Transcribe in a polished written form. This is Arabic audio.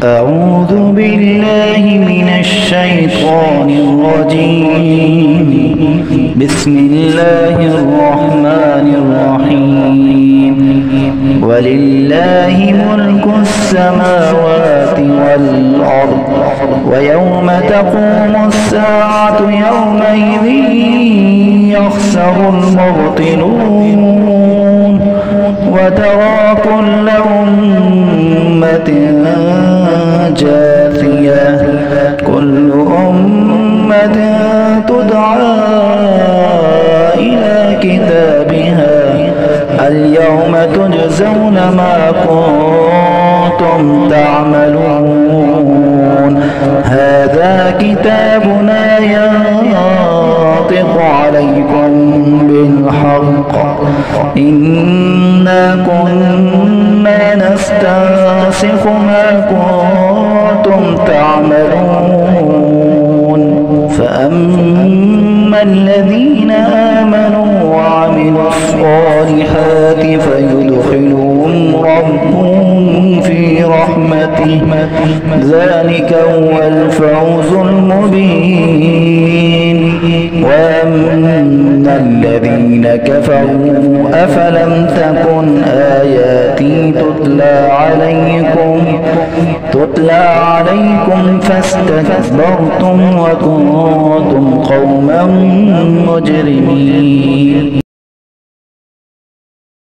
أعوذ بالله من الشيطان الرجيم. بسم الله الرحمن الرحيم. ولله ملك السماوات والأرض ويوم تقوم الساعة يومئذ يخسر المبطلون وترى كل أمة جاثية كل أمة تدعى إلى كتابها اليوم تجزون ما كنتم تعملون. هذا كتابنا ينطق عليكم بالحق إنا كنا نستنسخ ما كنتم تعملون. فأما الذين آمنوا وعملوا الصالحات فيدخلهم ربهم في رحمته ذلك هو الفوز المبين. وأما الذين كفروا أفلم تكن آياتي تتلى عليكم فاستكبرتم وكنتم قوما مجرمين.